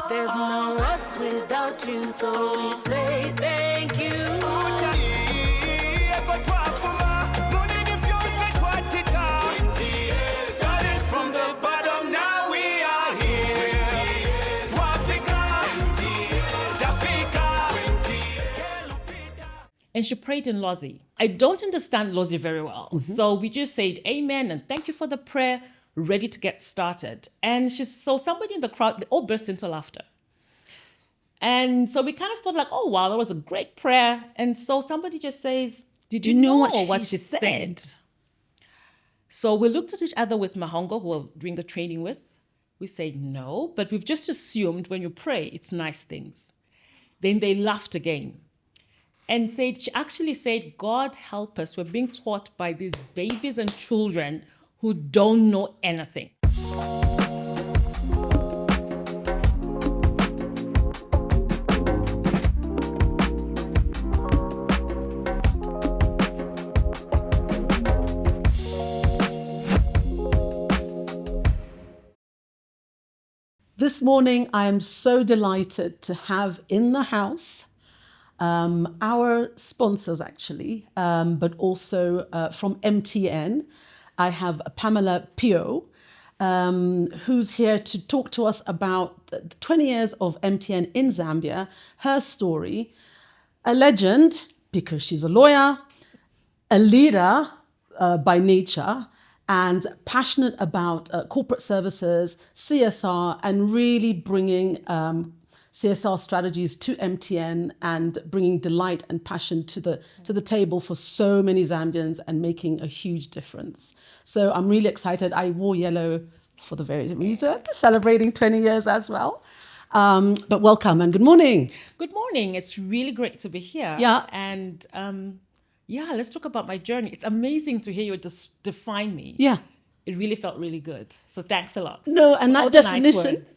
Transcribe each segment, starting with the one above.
There's no us without you, so we say thank you. Started from the bottom, now we are here. And she prayed in Lozi. I don't understand Lozi very well. So we just said amen and thank you for the prayer, ready to get started. And so somebody in the crowd, they all burst into laughter. And so we kind of thought like, oh, wow, that was a great prayer. And so somebody just says, did you know what she said? So we looked at each other with Mahongo, who we're doing the training with. We say, no, but we've just assumed when you pray, it's nice things. Then they laughed again. And she actually said, God help us. We're being taught by these babies and children who don't know anything. This morning, I am so delighted to have in the house our sponsors, actually, but also from MTN. I have Pamela Pio, who's here to talk to us about the 20 years of MTN in Zambia, her story, a legend because she's a lawyer, a leader by nature, and passionate about corporate services, CSR, and really bringing CSR strategies to MTN and bringing delight and passion to the table for so many Zambians and making a huge difference. So I'm really excited. I wore yellow for the very reason, celebrating 20 years as well. But welcome and good morning. Good morning. It's really great to be here. Yeah. And let's talk about my journey. It's amazing to hear you just define me. Yeah. It really felt really good. So thanks a lot. No, and that definition, nice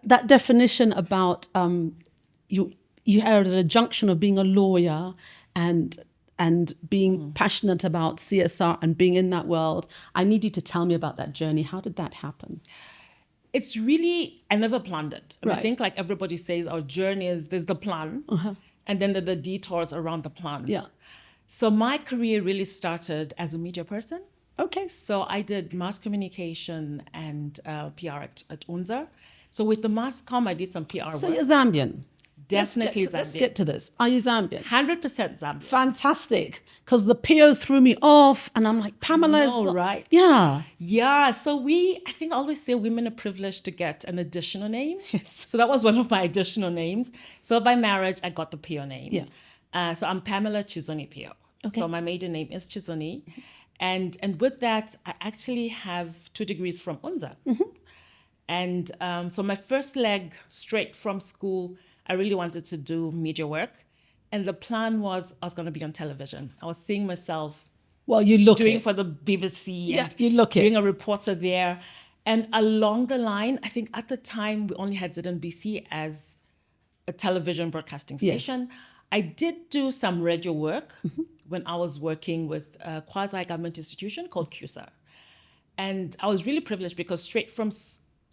that definition about you are at a junction of being a lawyer and being passionate about CSR and being in that world. I need you to tell me about that journey. How did that happen? It's really, I never planned it. Right. I think like everybody says, our journey is, there's the plan, and then there are the detours around the plan. Yeah. So my career really started as a media person. Okay. So I did mass communication and PR at UNZA. So with the mass comm, I did some PR So work. you're Zambian. Definitely Let's Zambian. get to this. Are you Zambian? 100% Zambian. Fantastic. Because the PO threw me off and I'm like, Pamela is... No, right? Yeah. Yeah, so I think I always say women are privileged to get an additional name. Yes. So that was one of my additional names. So by marriage, I got the Pio name. Yeah. So I'm Pamela Chizoni Pio. Okay. So my maiden name is Chizoni. And with that, I actually have 2 degrees from UNZA. And so my first leg straight from school, I really wanted to do media work. And the plan was I was going to be on television. I was seeing myself doing for the BBC and being a reporter there. And along the line, I think at the time we only had ZNBC as a television broadcasting station. Yes. I did do some radio work when I was working with a quasi-government institution called CUSA. And I was really privileged because straight from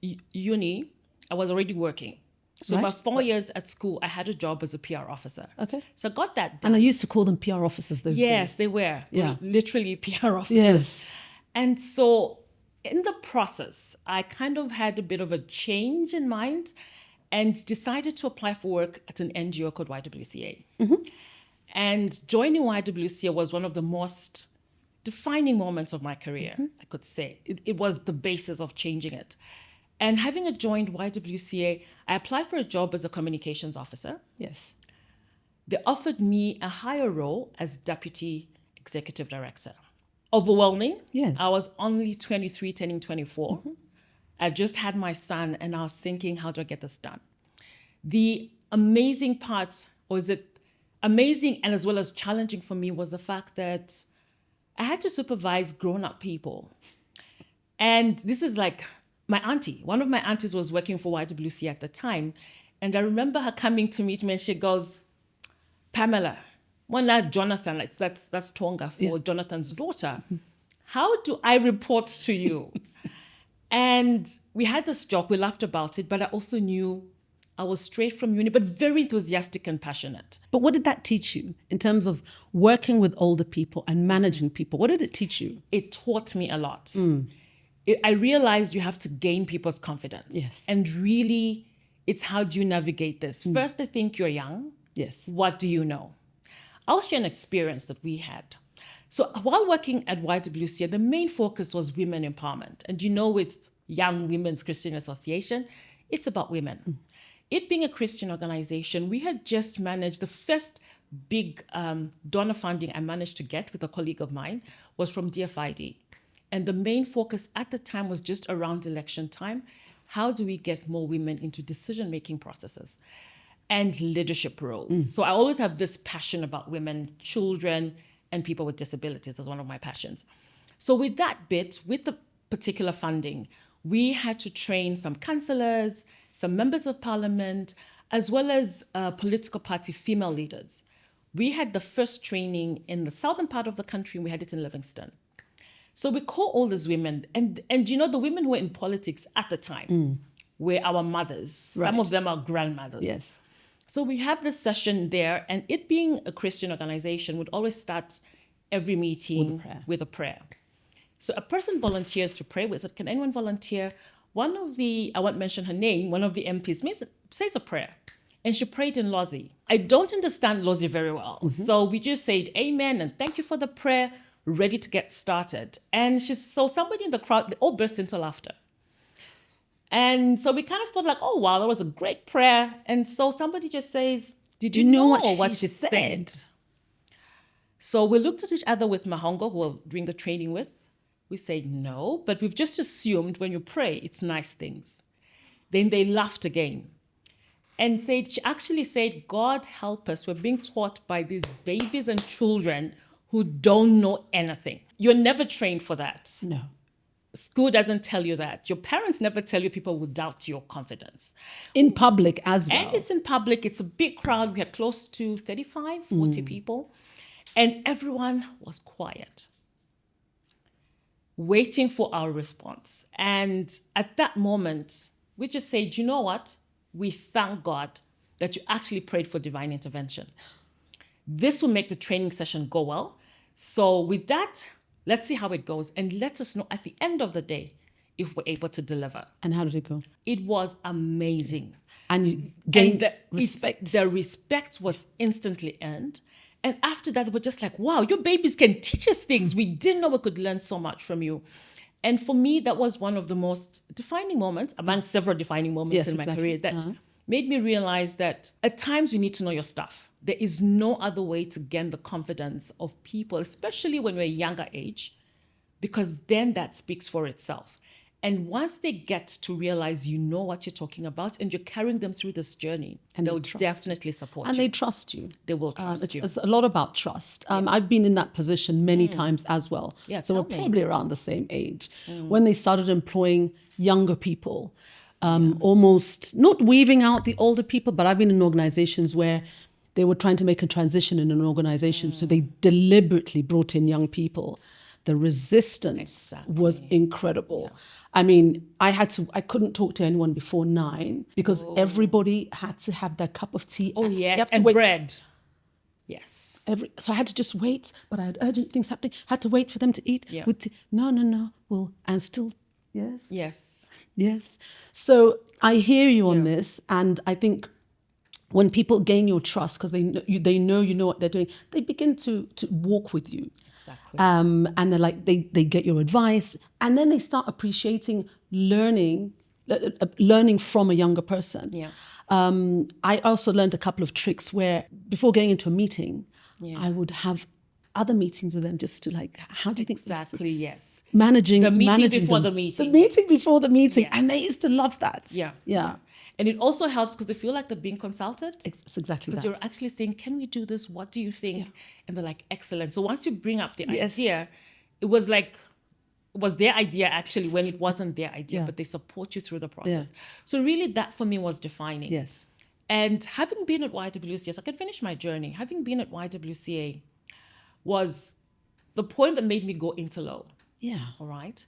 uni, I was already working. So about 4 years at school, I had a job as a PR officer. Okay. So I got that done. And I used to call them PR officers those days. Yes, they were. Yeah. Literally PR officers. Yes. And so in the process, I kind of had a bit of a change in mind and decided to apply for work at an NGO called YWCA. And joining YWCA was one of the most defining moments of my career, I could say. It was the basis of changing it. And having joined YWCA, I applied for a job as a communications officer. Yes. They offered me a higher role as deputy executive director. Overwhelming. Yes. I was only 23, turning 24. I just had my son and I was thinking, how do I get this done? The amazing part, amazing and as well as challenging for me, was the fact that I had to supervise grown-up people. And this is like my auntie. One of my aunties was working for YWC at the time. And I remember her coming to meet me and she goes, Pamela, one night Jonathan, that's Tonga for Jonathan's daughter. How do I report to you? And we had this joke, we laughed about it, but I also knew I was straight from uni, but very enthusiastic and passionate. But what did that teach you in terms of working with older people and managing people? What did it teach you? It taught me a lot. I realized you have to gain people's confidence. Yes. And really, it's how do you navigate this? First, they think you're young. Yes. What do you know? I'll share an experience that we had. So while working at YWCA, the main focus was women empowerment. And with Young Women's Christian Association, it's about women. It being a Christian organization, we had just managed the first big donor funding I managed to get with a colleague of mine was from DFID. And the main focus at the time was just around election time. How do we get more women into decision-making processes and leadership roles? So I always have this passion about women, children, and people with disabilities. That's one of my passions. So with that bit, with the particular funding, we had to train some councillors, some members of parliament, as well as political party female leaders. We had the first training in the southern part of the country, and we had it in Livingston. So we call all these women, and the women who were in politics at the time were our mothers. Right. Some of them are grandmothers. Yes. So we have this session there, and it being a Christian organization would always start every meeting with a prayer. So a person volunteers to pray. We said, can anyone volunteer? One of the, I won't mention her name, one of the MPs says a prayer. And she prayed in Lozi. I don't understand Lozi very well. So we just said amen and thank you for the prayer, ready to get started. And so somebody in the crowd, they all burst into laughter. And so we kind of thought like, oh, wow, that was a great prayer. And so somebody just says, did you know what she said? So we looked at each other with Mahongo, who we were doing the training with. We say no, but we've just assumed when you pray, it's nice things. Then they laughed again and she actually said, God help us. We're being taught by these babies and children who don't know anything. You're never trained for that. No. School doesn't tell you that. Your parents never tell you people will doubt your confidence. In public as well. And it's in public. It's a big crowd. We had close to 35, 40 people. And everyone was quiet, waiting for our response. And at that moment, we just said, you know what? We thank God that you actually prayed for divine intervention. This will make the training session go well. So with that, let's see how it goes. And let us know at the end of the day if we're able to deliver. And how did it go? It was amazing. And you gained respect. The respect was instantly earned. And after that, we're just like, wow, your babies can teach us things. We didn't know we could learn so much from you. And for me, that was one of the most defining moments, among several defining moments in my career, that made me realize that at times you need to know your stuff. There is no other way to gain the confidence of people, especially when we're a younger age, because then that speaks for itself. And once they get to realize you know what you're talking about and you're carrying them through this journey, and they'll definitely support you. And they trust you. They will trust you. It's a lot about trust. I've been in that position many times as well. Yeah, so we're probably around the same age. When they started employing younger people, almost not weaving out the older people, but I've been in organizations where they were trying to make a transition in an organization. So they deliberately brought in young people. The resistance was incredible. Yeah. I mean, I couldn't talk to anyone before 9 because everybody had to have their cup of tea. Oh, yes, and bread. Yes. So I had to just wait, but I had urgent things happening. Had to wait for them to eat. Yeah. With tea. No. Well, and still, yes. Yes. Yes. So I hear you on this, and I think when people gain your trust because they know you know what they're doing, they begin to walk with you. Exactly. And they're like, they get your advice, and then they start appreciating learning from a younger person. Yeah. I also learned a couple of tricks where before going into a meeting, I would have other meetings with them just to like, how do you think exactly? Yes. Managing the meeting managing before them. the meeting. The meeting before the meeting, Yes. and they used to love that. Yeah. And it also helps because they feel like they're being consulted. It's exactly that. Because you're actually saying, can we do this? What do you think? Yeah. And they're like, excellent. So once you bring up the idea, it was their idea actually when it wasn't their idea, but they support you through the process. Yeah. So really that for me was defining. Yes. And having been at YWCA, so I can finish my journey, having been at YWCA was the point that made me go into law. Yeah. All right.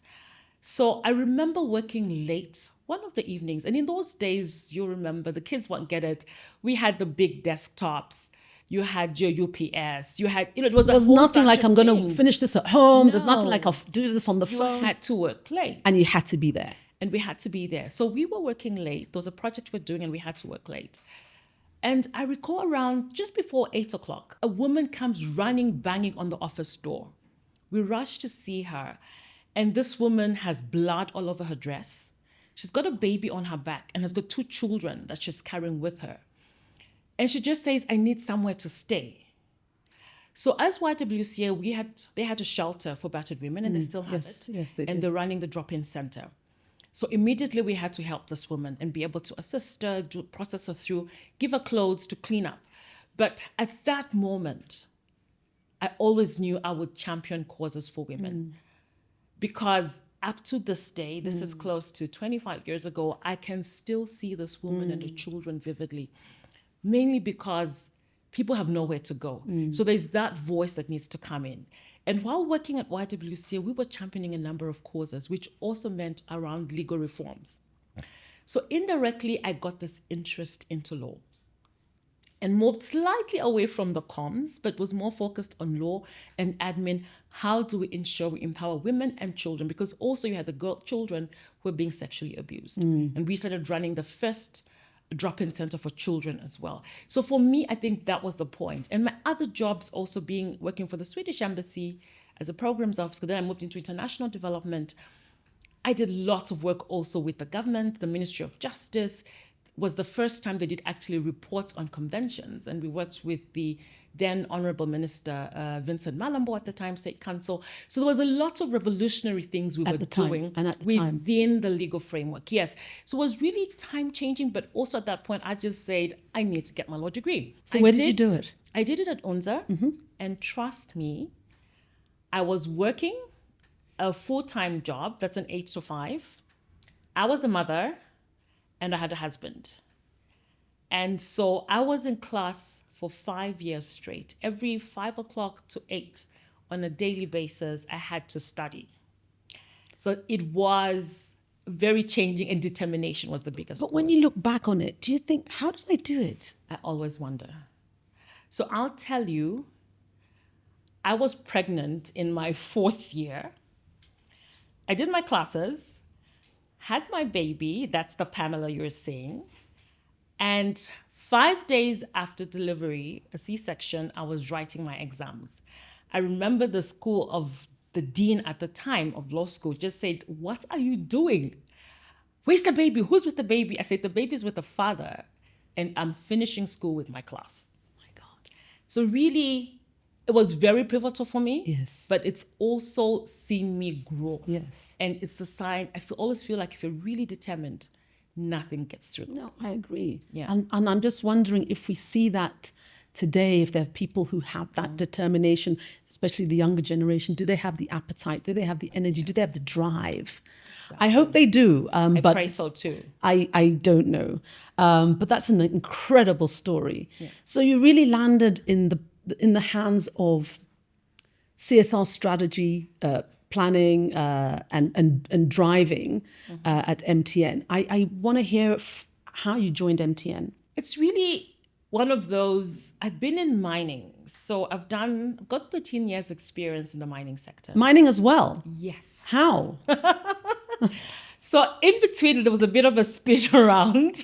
So I remember working late one of the evenings. And in those days, you remember, the kids won't get it. We had the big desktops. You had your UPS. You had, it was a There's whole nothing bunch like of I'm going to things. finish this at home. There's nothing No. like I'll do this on the You phone. had to work late. And you had to be there. And we had to be there. So we were working late. There was a project we were doing and we had to work late. And I recall around just before 8 o'clock, a woman comes running, banging on the office door. We rush to see her. And this woman has blood all over her dress. She's got a baby on her back and has got 2 children that she's carrying with her. And she just says, I need somewhere to stay. So as YWCA, they had a shelter for battered women and they still have it. Yes, they do. And they're running the drop-in center. So immediately we had to help this woman and be able to assist her, process her through, give her clothes to clean up. But at that moment, I always knew I would champion causes for women. Because up to this day, this is close to 25 years ago, I can still see this woman and the children vividly. Mainly because people have nowhere to go. So there's that voice that needs to come in. And while working at YWCA, we were championing a number of causes, which also meant around legal reforms. So indirectly, I got this interest into law and moved slightly away from the comms, but was more focused on law and admin. How do we ensure we empower women and children? Because also you had the children who were being sexually abused. And we started running the first drop-in center for children as well. So for me, I think that was the point. And my other jobs also working for the Swedish Embassy as a programs officer. Then I moved into international development. I did lots of work also with the government, the Ministry of Justice. Was the first time they did actually reports on conventions. And we worked with the then Honorable Minister Vincent Malambo at the time, State Council. So there was a lot of revolutionary things we were doing within the legal framework. Yes. So it was really time changing, but also at that point, I just said, I need to get my law degree. So where did you do it? I did it at UNZA. And trust me, I was working a full-time job. That's an 8 to 5. I was a mother and I had a husband. And so I was in class for 5 years straight. Every 5 o'clock to 8 on a daily basis, I had to study. So it was very changing, and determination was the biggest. But when you look back on it, do you think, how did I do it? I always wonder. So I'll tell you, I was pregnant in my 4th year. I did my classes, had my baby, that's the Pamela you're seeing, and 5 days after delivery, a C-section, I was writing my exams. I remember the dean at the time of law school just said, what are you doing? Where's the baby? Who's with the baby? I said, the baby's with the father, and I'm finishing school with my class. Oh my God. So really, it was very pivotal for me. Yes. But it's also seen me grow. Yes. And it's a sign, always feel like if you're really determined, nothing gets through. No, I agree. Yeah. And I'm just wondering if we see that today, if there are people who have that determination, especially the younger generation, do they have the appetite? Do they have the energy? Do they have the drive? Exactly. I hope they do. I but pray so too. I don't know. But that's an incredible story. Yeah. So you really landed in the hands of CSR strategy, planning and driving at MTN. I want to hear how you joined MTN. It's really one of those, I've been in mining. So I've got 13 years experience in the mining sector. Mining as well? Yes. How? So in between, there was a bit of a spin around.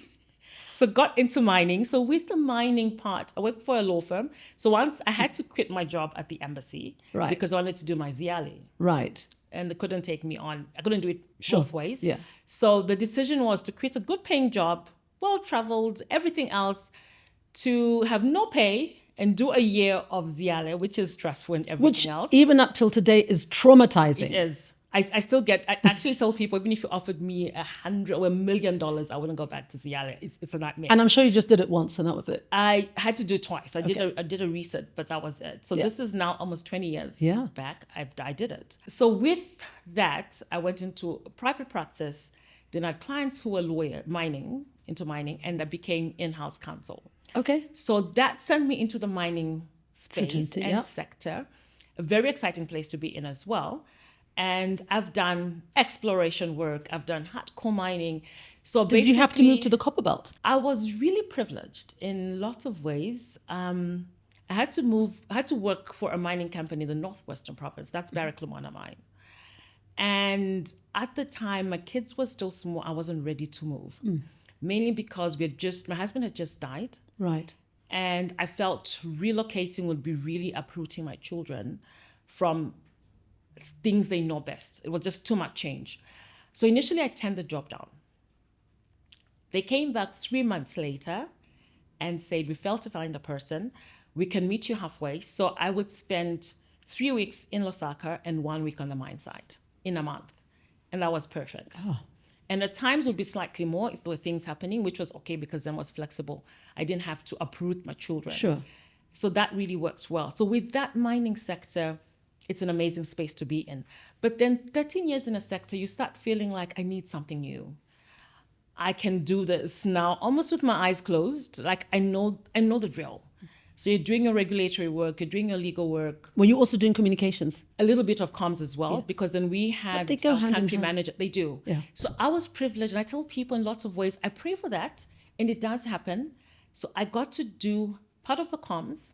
So got into mining. So with the mining part, I worked for a law firm. So once I had to quit my job at the embassy because I wanted to do my Ziali. Right. And they couldn't take me on. I couldn't do it both ways. Yeah. So the decision was to quit a good paying job, well-traveled, everything else, to have no pay and do a year of Ziale, which is stressful and everything else. Which even up till today is traumatizing. It is. I actually tell people, even if you offered me $100 or $1 million, I wouldn't go back to Ziale. It's a nightmare. And I'm sure you just did it once and that was it. I had to do it twice. I did a reset, but that was it. So this is now almost 20 years back. I did it. So with that, I went into private practice. Then I had clients who were into mining, and I became in-house counsel. Okay. So that sent me into the mining space and sector. A very exciting place to be in as well. And I've done exploration work. I've done hardcore mining. So Did you have to move to the copper belt? I was really privileged in lots of ways. I had to work for a mining company in the Northwestern Province. That's Barrick Lumwana Mine. And at the time, my kids were still small. I wasn't ready to move, mainly because my husband had just died. Right. And I felt relocating would be really uprooting my children from things they know best. It was just too much change. So initially, I turned the job down. They came back 3 months later and said, we failed to find a person. We can meet you halfway. So I would spend 3 weeks in Lusaka and 1 week on the mine site in a month. And that was perfect. Oh. And at times would be slightly more if there were things happening, which was okay because then I was flexible. I didn't have to uproot my children. Sure. So that really worked well. So with that mining sector, it's an amazing space to be in. But then 13 years in a sector, you start feeling like I need something new. I can do this now almost with my eyes closed. Like I know the drill. So you're doing your regulatory work, you're doing your legal work. Were you also doing communications? A little bit of comms as well, because then we had they go a hand in country hand. manager. They do. Yeah. So I was privileged, and I tell people in lots of ways, I pray for that, and it does happen. So I got to do part of the comms,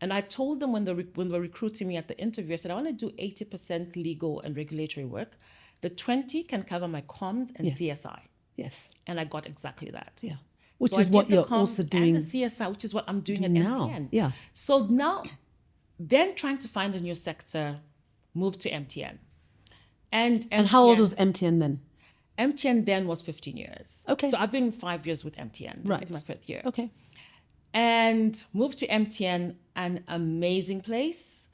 and I told them when they were recruiting me at the interview, I said, I want to do 80% legal and regulatory work. The 20 can cover my comms and Yes. CSI. Yes. And I got exactly that. Yeah. Which So is I what did the you're comms also doing and the CSI, which is what I'm doing at now. MTN. Yeah. So now, then trying to find a new sector, moved to MTN. And how old was MTN then? MTN then was 15 years. Okay. So I've been 5 years with MTN. This Right. is my 5th year. Okay. And moved to MTN, an amazing place.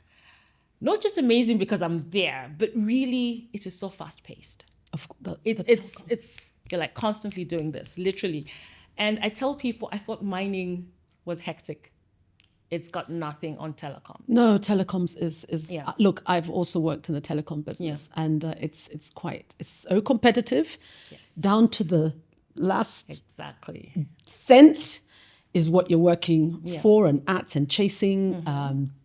Not just amazing because I'm there, but really it is so fast paced. It's you're like constantly doing this, literally. And I tell people, I thought mining was hectic. It's got nothing on telecom. No, telecoms is Yeah. look, I've also worked in the telecom business, and it's so competitive. Yes. Down to the last Exactly. cent is what you're working Yeah. for and at and chasing,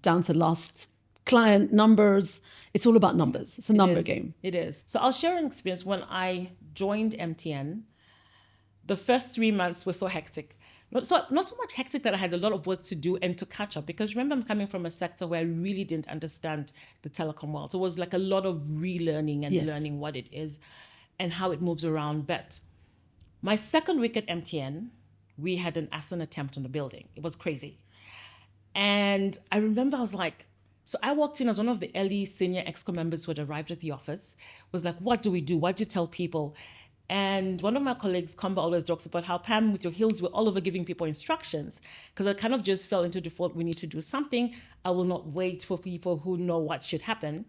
down to last client numbers. It's all about numbers. It's a number game. It is. So I'll share an experience when I joined MTN. The first 3 months were so hectic. Not so much hectic that I had a lot of work to do and to catch up, because remember, I'm coming from a sector where I really didn't understand the telecom world. So it was like a lot of relearning and Yes. learning what it is and how it moves around. But my second week at MTN, we had an arson attempt on the building. It was crazy. And I remember I was like, so I walked in as one of the early senior ExCo members who had arrived at the office, was like, what do we do? What do you tell people? And one of my colleagues, Kamba, always jokes about how, Pam, with your heels, we're all over giving people instructions. Because I kind of just fell into default, we need to do something. I will not wait for people who know what should happen,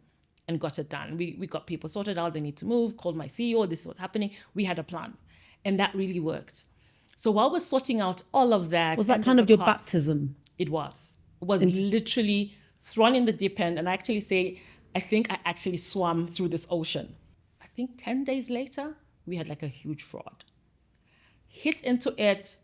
and got it done. We got people sorted out, they need to move, called my CEO, this is what's happening. We had a plan. And that really worked. So while we're sorting out all of that. Was that and kind the of your costs, baptism? It was. It was literally thrown in the deep end. And I actually say, I think I actually swam through this ocean. I think 10 days later, we had like a huge fraud. Hit into it,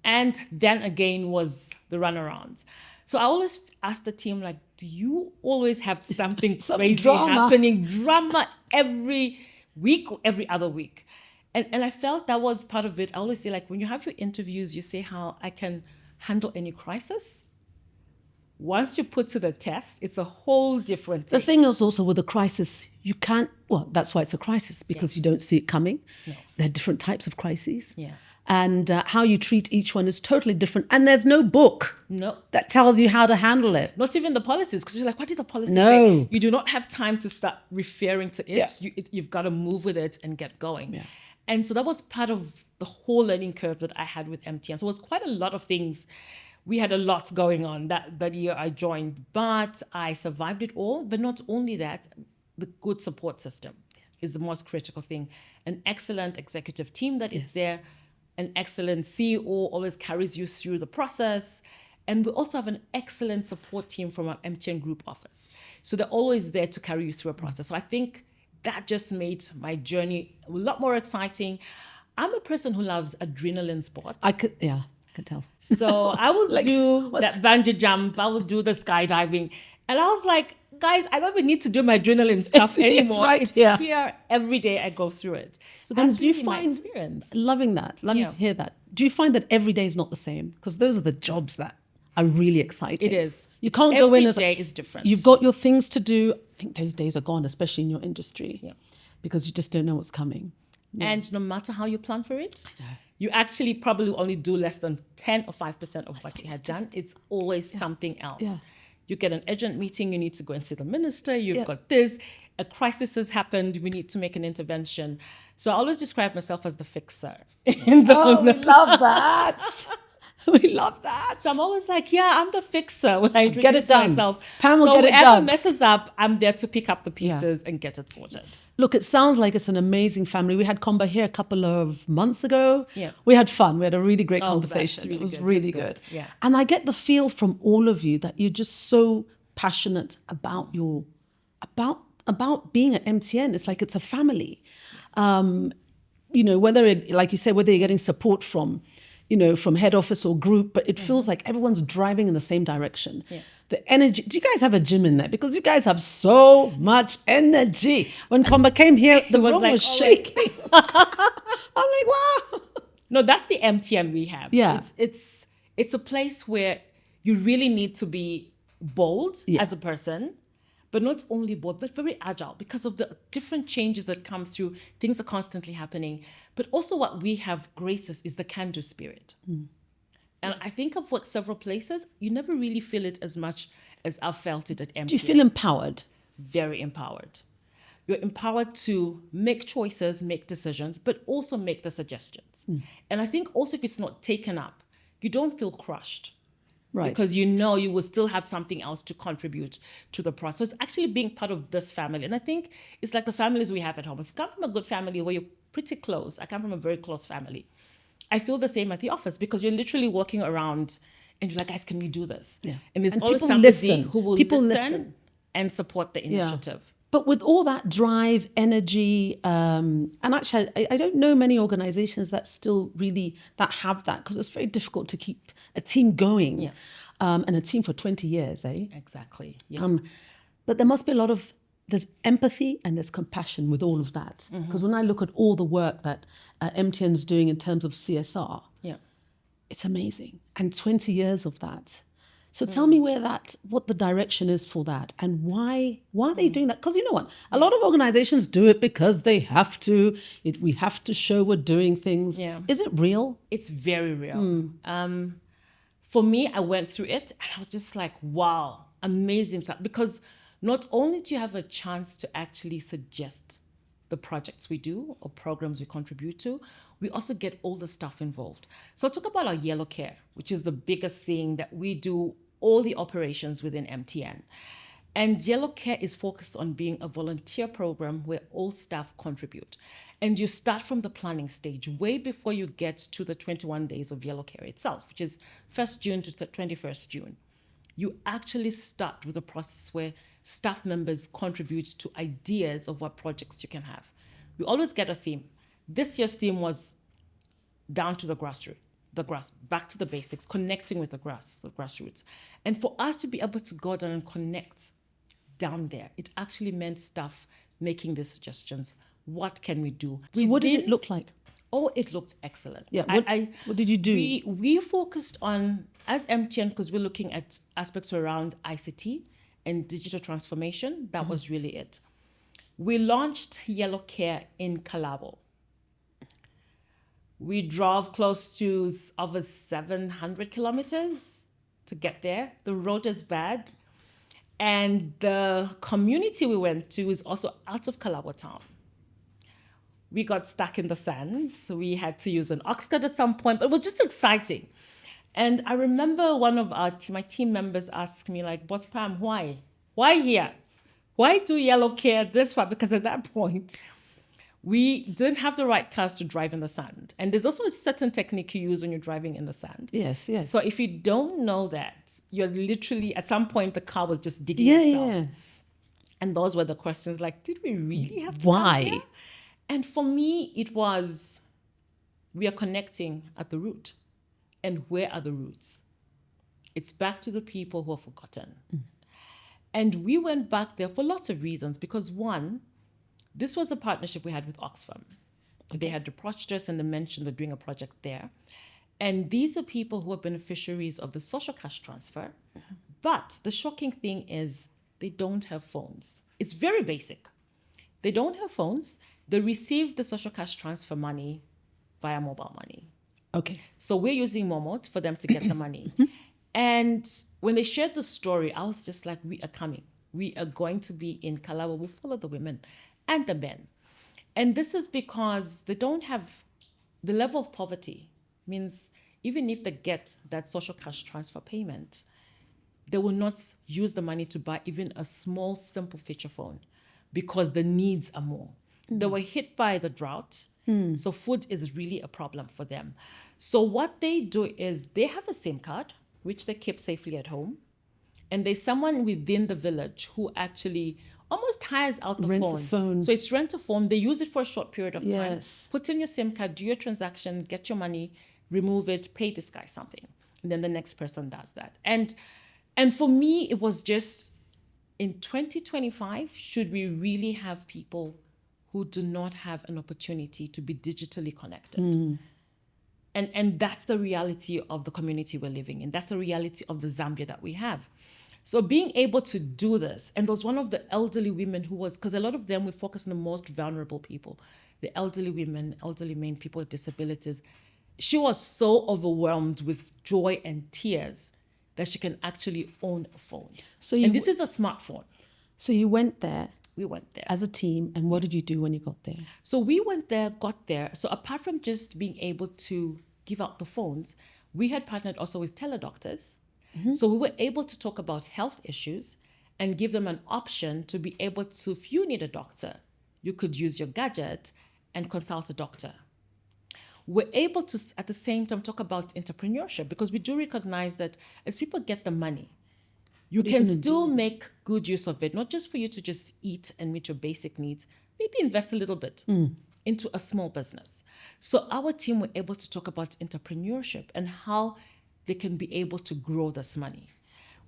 and then again was the runarounds. So I always ask the team, like, do you always have something Some crazy drama. happening, drama every week or every other week? And I felt that was part of it. I always say, like, when you have your interviews, you say how I can handle any crisis. Once you put to the test, it's a whole different thing. The thing is also with a crisis, you can't, well, that's why it's a crisis, because you don't see it coming. No. There are different types of crises. Yeah. And how you treat each one is totally different. And there's no book No. that tells you how to handle it. Not even the policies, because you're like, what did the policy No. say? You do not have time to start referring to it. Yeah. You've got to move with it and get going. Yeah. And so that was part of the whole learning curve that I had with MTN. So it was quite a lot of things. We had a lot going on that year I joined, but I survived it all. But not only that, the good support system is the most critical thing. An excellent executive team that is there, an excellent CEO always carries you through the process. And we also have an excellent support team from our MTN group office. So they're always there to carry you through a process. So I think that just made my journey a lot more exciting. I'm a person who loves adrenaline sports. I could tell. So I would Like, do what? that bungee jump. I would do the skydiving. And I was like, guys, I don't even need to do my journaling stuff It's anymore. right It's here. here every day. I go through it. So And that's do you really my find, experience. loving that, loving Yeah. to hear that. Do you find that every day is not the same? Because those are the jobs that are really exciting. It is. You can't go Every in as day is different. You've got your things to do. I think those days are gone, especially in your industry. Yeah. Because you just don't know what's coming. And no matter how you plan for it, you actually probably only do less than 10 or 5% of what you had done. It's always something else. Yeah. You get an urgent meeting, you need to go and see the minister, you've Yeah. got this, a crisis has happened, we need to make an intervention. So I always describe myself as the fixer. Oh, we love that. We love that. So I'm always like, yeah, I'm the fixer when I Get it introduce done. myself. Pam will so get it whoever done. messes up, I'm there to pick up the pieces and get it sorted. Look, it sounds like it's an amazing family. We had Comba here a couple of months ago. Yeah. We had fun. We had a really great Oh, that's conversation. really It was good. really That's good. good. Yeah. And I get the feel from all of you that you're just so passionate about about being at MTN. It's like it's a family. You know, like you say, whether you're getting support from, from head office or group, but it feels like everyone's driving in the same direction. Yeah. The energy. Do you guys have a gym in there? Because you guys have so much energy. When Comba came here, the was room like was always- shaking. I'm like, wow. No, that's the MTN we have. Yeah. It's a place where you really need to be bold Yeah. as a person, but not only bold, but very agile because of the different changes that come through. Things are constantly happening. But also what we have greatest is the can-do spirit. And I think I've worked several places. You never really feel it as much as I've felt it at MTN. Do you feel empowered? Very empowered. You're empowered to make choices, make decisions, but also make the suggestions. And I think also if it's not taken up, you don't feel crushed. Right. Because you know you will still have something else to contribute to the process. It's actually being part of this family. And I think it's like the families we have at home. If you come from a good family where you're pretty close, I come from a very close family. I feel the same at the office because you're literally walking around and you're like, guys, can we do this? Yeah. And there's And always people somebody listen. who will People listen, listen. and support the initiative. But with all that drive, energy, and actually, I don't know many organizations that still really that have that because it's very difficult to keep a team going, Yeah. And a team for 20 years, eh? Exactly. Yeah. But there must be there's empathy and there's compassion with all of that. Because when I look at all the work that MTN's doing in terms of CSR, Yeah. it's amazing. And 20 years of that. So tell me what the direction is for that and why are they doing that? Because you know what? A lot of organizations do it because they have to. We have to show we're doing things. Yeah. Is it real? It's very real. For me, I went through it and I was just like, wow, amazing stuff. Because not only do you have a chance to actually suggest the projects we do or programs we contribute to, we also get all the stuff involved. So I'll talk about our yellow care, which is the biggest thing that we do all the operations within MTN. And Yellow Care is focused on being a volunteer program where all staff contribute. And you start from the planning stage way before you get to the 21 days of Yellow Care itself, which is 1st June to the 21st June. You actually start with a process where staff members contribute to ideas of what projects you can have. We always get a theme. This year's theme was down to the grassroots. Back to the basics, connecting with the grassroots. And for us to be able to go down and connect down there, it actually meant staff making these suggestions. What can we do? So what did it look like? Oh, it looked excellent. Yeah. What did you do? We focused on, as MTN, because we're looking at aspects around ICT and digital transformation. That was really it. We launched Yellow Care in Kalabo. We drove close to over 700 kilometers to get there. The road is bad. And the community we went to is also out of Kalabo town. We got stuck in the sand, so we had to use an ox cart at some point, but it was just exciting. And I remember one of my team members asked me, like, Boss Pam, why? Why here? Why do Yellow Care this far? Because at that point, we didn't have the right cars to drive in the sand. And there's also a certain technique you use when you're driving in the sand. Yes, yes. So if you don't know that, you're literally, at some point, the car was just digging itself. Yeah. And those were the questions like, did we really have to Why? come here? And for me, it was, we are connecting at the root. And where are the roots? It's back to the people who are forgotten. And we went back there for lots of reasons, because one, this was a partnership we had with Oxfam. Okay. They had approached us and they mentioned they're doing a project there. And these are people who are beneficiaries of the social cash transfer. But the shocking thing is they don't have phones. It's very basic. They don't have phones. They receive the social cash transfer money via mobile money. Okay. So we're using Momo for them to get the money. And when they shared the story, I was just like, we are coming. We are going to be in Kalaba. We'll follow the women and the men. And this is because they don't have the level of poverty. Means even if they get that social cash transfer payment, they will not use the money to buy even a small, simple feature phone because the needs are more. They were hit by the drought, so food is really a problem for them. So what they do is they have a SIM card, which they keep safely at home, and there's someone within the village who actually almost hires out the Rents a phone. So it's rent a phone. They use it for a short period of time. Yes. Put in your SIM card, do your transaction, get your money, remove it, pay this guy something. And then the next person does that. And for me, it was just, in 2025, should we really have people who do not have an opportunity to be digitally connected? And that's the reality of the community we're living in. That's the reality of the Zambia that we have. So being able to do this, and there was one of the elderly women who was, because a lot of them, we focus on the most vulnerable people, the elderly women, elderly men, people with disabilities. She was so overwhelmed with joy and tears that she can actually own a phone. And this is a smartphone. So you went there. We went there. As a team, and what did you do when you got there? So we went there, got there. So apart from just being able to give out the phones, we had partnered also with teledoctors. So we were able to talk about health issues and give them an option to be able to, if you need a doctor, you could use your gadget and consult a doctor. We're able to, at the same time, talk about entrepreneurship, because we do recognize that as people get the money, you can still make good use of it, not just for you to just eat and meet your basic needs, maybe invest a little bit into a small business. So our team were able to talk about entrepreneurship and how they can be able to grow this money.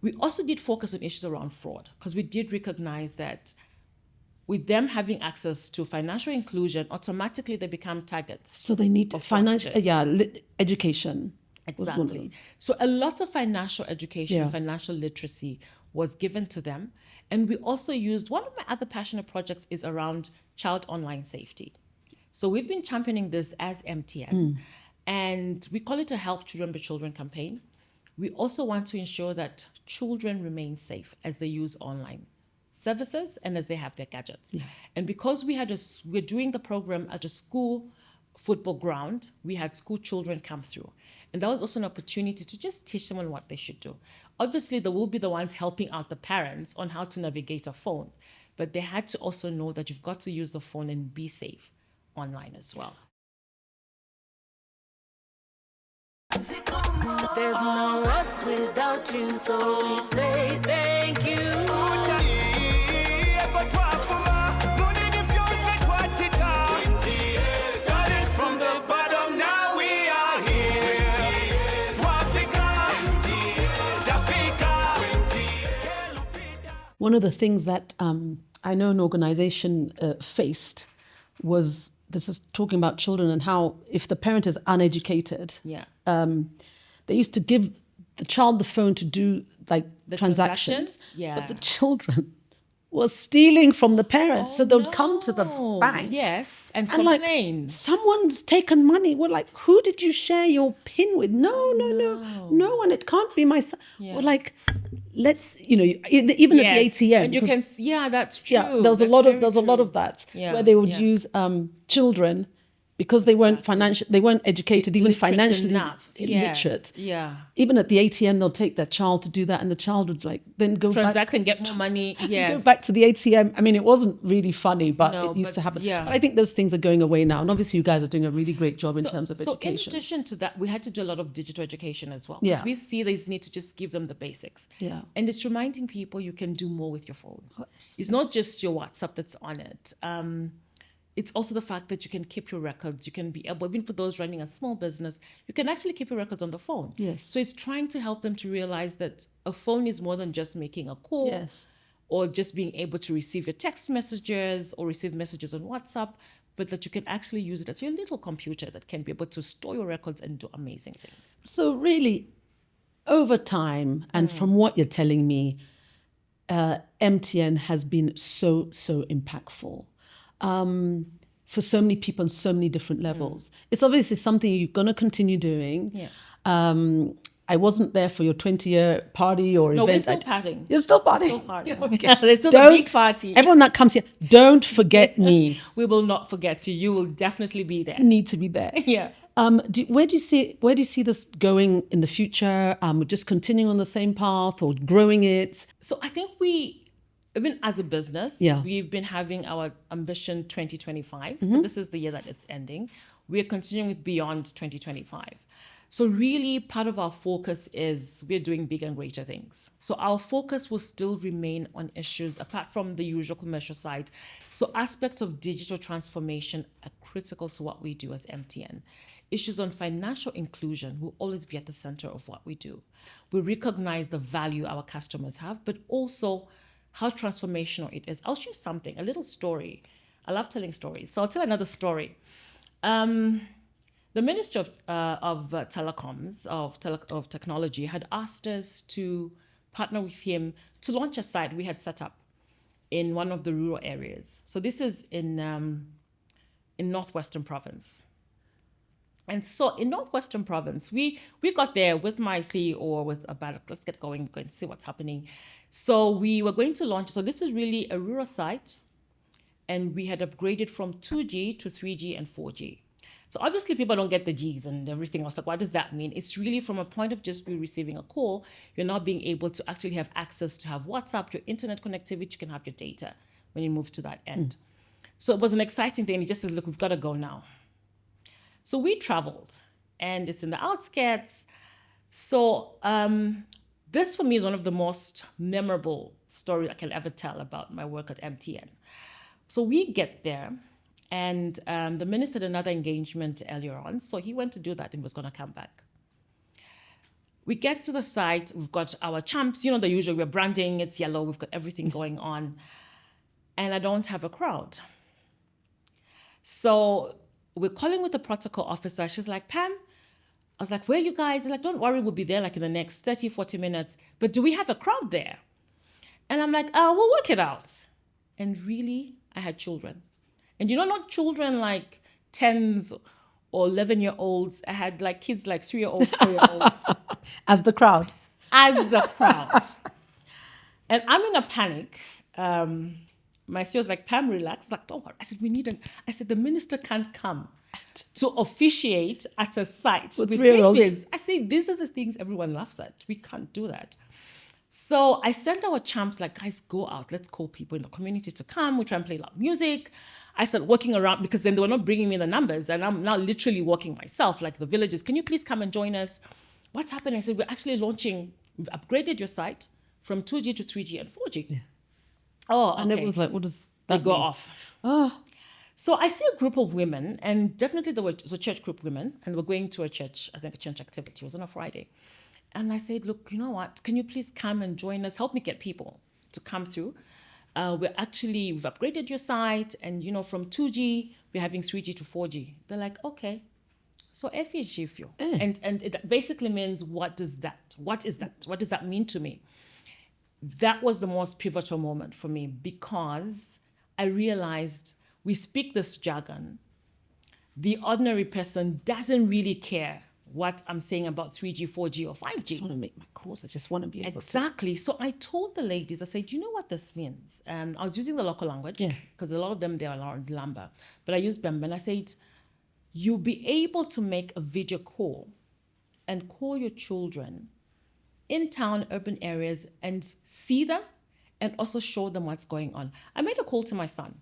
We also did focus on issues around fraud, because we did recognize that with them having access to financial inclusion, automatically they become targets. So they need financial, education. Exactly. So a lot of financial education, financial literacy was given to them. And we also used, one of my other passionate projects is around child online safety. So we've been championing this as MTN. And we call it a Help Children Be Children campaign. We also want to ensure that children remain safe as they use online services and as they have their gadgets. And because we're doing the program at a school football ground, we had school children come through. And that was also an opportunity to just teach them on what they should do. Obviously, they will be the ones helping out the parents on how to navigate a phone. But they had to also know that you've got to use the phone and be safe online as well. There's no us without you, so we say thank you. Started from the bottom, now we are here. One of the things that I know an organization faced was, this is talking about children and how if the parent is uneducated, they used to give the child the phone to do like the transactions, but the children were stealing from the parents. So they'll come to the bank. And complain. Like, someone's taken money. We're like, who did you share your PIN with? No one. It can't be my son. We're like, let's, even at the ATM. And you can, that's true. Yeah, there was a lot of that where they would use children because they weren't they weren't educated, even financially illiterate. Even at the ATM, they'll take their child to do that, and the child would then go transact and get more money. Go back to the ATM. I mean, it wasn't really funny, but it used to happen. But I think those things are going away now, and obviously, you guys are doing a really great job in terms of education. So, in addition to that, we had to do a lot of digital education as well. Yeah, we see this need to just give them the basics. And it's reminding people you can do more with your phone. It's not just your WhatsApp that's on it. It's also the fact that you can keep your records. You can be able, even for those running a small business, you can actually keep your records on the phone. Yes. So it's trying to help them to realize that a phone is more than just making a call or just being able to receive your text messages or receive messages on WhatsApp, but that you can actually use it as your little computer that can be able to store your records and do amazing things. So really, over time, and from what you're telling me, MTN has been so impactful for so many people on so many different levels. It's obviously something you're going to continue doing. Yeah. I wasn't there for your 20-year party or No, event. we're still partying. You're still partying? Still partying. Okay. There's still a big party. Everyone that comes here, don't forget me. We will not forget you. You will definitely be there. Need to be there. Yeah. Where do you see this going in the future? Just continuing on the same path or growing it? So I think even as a business, we've been having our ambition 2025. So this is the year that it's ending. We're continuing with beyond 2025. So really part of our focus is we're doing big and greater things. So our focus will still remain on issues apart from the usual commercial side. So aspects of digital transformation are critical to what we do as MTN. Issues on financial inclusion will always be at the center of what we do. We recognize the value our customers have, but also how transformational it is. I'll share something, a little story. I love telling stories. So I'll tell another story. The Minister of Telecoms, of Technology, had asked us to partner with him to launch a site we had set up in one of the rural areas. So this is in Northwestern Province. And so in Northwestern Province, we got there with my CEO with about, let's get going, we're going to see what's happening. So we were going to launch, so this is really a rural site, and we had upgraded from 2G to 3G and 4G. So obviously people don't get the Gs and everything else. Like, what does that mean? It's really from a point of just you receiving a call, you're not being able to actually have access to have WhatsApp, your internet connectivity, you can have your data when you move to that end. So it was an exciting thing. He just says, look, we've got to go now. So we traveled, and it's in the outskirts. So this for me is one of the most memorable stories I can ever tell about my work at MTN. So we get there, and the minister had another engagement earlier on, so he went to do that and was going to come back. We get to the site, we've got our champs, you know, the usual, we're branding, it's yellow, we've got everything going on, and I don't have a crowd. So we're calling with the protocol officer. She's like, Pam, I was like, where are you guys? They're like, don't worry, we'll be there like in the next 30, 40 minutes. But do we have a crowd there? And I'm like, oh, we'll work it out. And really, I had children. And you know, not children like 10s or 11-year-olds. I had like kids like 3-year-olds, 4-year-olds. As the crowd. As the crowd. And I'm in a panic. My CEO was like, Pam, relax. Like, don't worry. I said, the minister can't come to officiate at a site with babies. I said, these are the things everyone laughs at. We can't do that. So I sent our champs, like, guys, go out. Let's call people in the community to come. We try and play loud music. I started working around because then they were not bringing me the numbers. And I'm now literally working myself, like the villagers. Can you please come and join us? What's happening? I said, we're actually launching, we've upgraded your site from 2G to 3G and 4G. Yeah. Oh, okay. And it was like, what does that go mean? off? Oh. So I see a group of women, and definitely there was a church group women, and we're going to a church, I think a church activity. It was on a Friday. And I said, look, you know what? Can you please come and join us? Help me get people to come through. We've upgraded your site, and you know, from 2G, we're having 3G to 4G. They're like, okay. So FEGFU. And it basically means, what is that? What is that? What does that mean to me? That was the most pivotal moment for me, because I realized we speak this jargon. The ordinary person doesn't really care what I'm saying about 3G, 4G, or 5G. I just want to make my calls. I just want to be able to. Exactly. So I told the ladies, I said, you know what this means? I was using the local language, because a lot of them, they are around Lamba. But I used Bemba, and I said, you'll be able to make a video call and call your children in town, urban areas, and see them and also show them what's going on. I made a call to my son.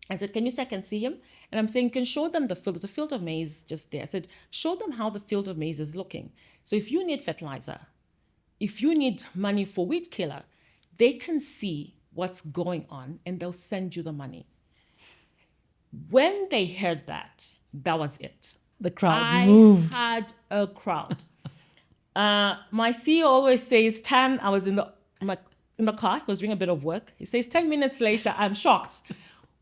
I said, can you say I can see him? And I'm saying, can show them the field. There's a field of maize just there. I said, show them how the field of maize is looking. So if you need fertilizer, if you need money for weed killer, they can see what's going on and they'll send you the money. When they heard that, that was it. The crowd moved. I had a crowd. My CEO always says, Pam, I was in in the car. He was doing a bit of work. He says, 10 minutes later, I'm shocked.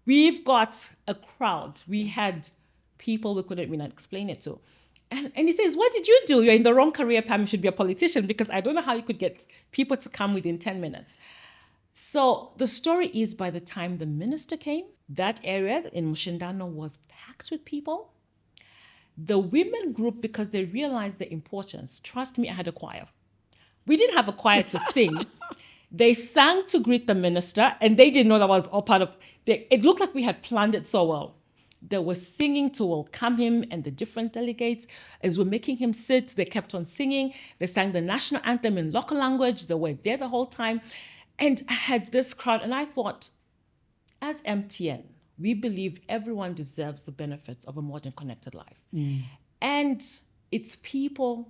We've got a crowd. We had people we couldn't even explain it to. And he says, what did you do? You're in the wrong career, Pam. You should be a politician, because I don't know how you could get people to come within 10 minutes. So the story is, by the time the minister came, that area in Mushindano was packed with people. The women group, because they realized the importance, trust me, I had a choir. We didn't have a choir to sing. They sang to greet the minister, and they didn't know that was all part of it. It looked like we had planned it so well. They were singing to welcome him and the different delegates. As we're making him sit, they kept on singing. They sang the national anthem in local language. They were there the whole time. And I had this crowd, and I thought, as MTN, we believe everyone deserves the benefits of a modern connected life. And it's people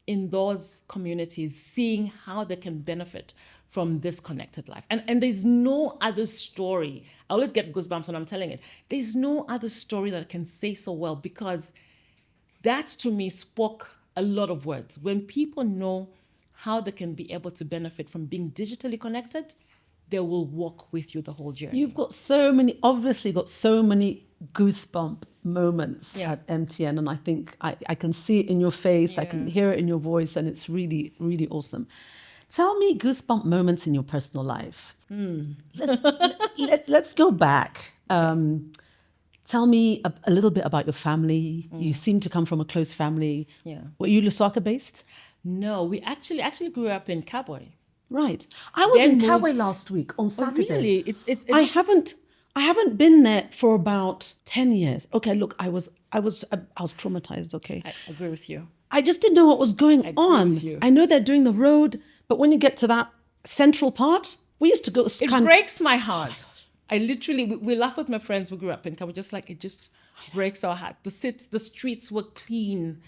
in those communities seeing how they can benefit from this connected life. And there's no other story. I always get goosebumps when I'm telling it. There's no other story that I can say so well, because that to me spoke a lot of words. When people know how they can be able to benefit from being digitally connected, they will walk with you the whole journey. You've got so many goosebump moments at MTN, and I think I can see it in your face, I can hear it in your voice, and it's really, really awesome. Tell me goosebump moments in your personal life. Let's go back. Tell me a little bit about your family. You seem to come from a close family. Yeah. Were you Lusaka based? No, we actually grew up in Kabwe. Right. I was Then in Kabwe moved- last week on Saturday. Really? It's I haven't been there for about 10 years. Okay, look, I was traumatized, okay? I agree with you. I just didn't know what was going on. with you. I know they're doing the road, but when you get to that central part, we used to go It breaks my heart. I literally, we laugh with my friends who grew up in Kabwe, just like it just breaks our heart. The streets were clean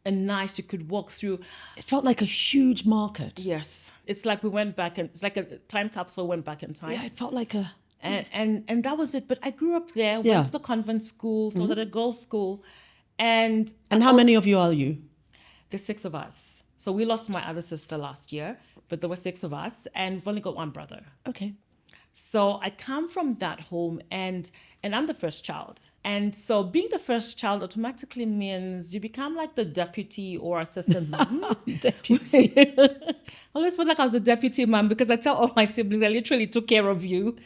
and nice. You could walk through. It felt like a huge market. Yes. It's like we went back, and it's like a time capsule went back in time. Yeah, it felt like a... And that was it. But I grew up there, Yeah. went to the convent school, so I was at a girls' school. And how many of you are you? there's 6 of us. So we lost my other sister last year, but there were 6 of us, and we've only got 1 brother. Okay. So I come from that home, and I'm the first child. And so being the first child automatically means you become like the deputy or assistant mom. Deputy. I always felt like I was the deputy mom, because I tell all my siblings, I literally took care of you,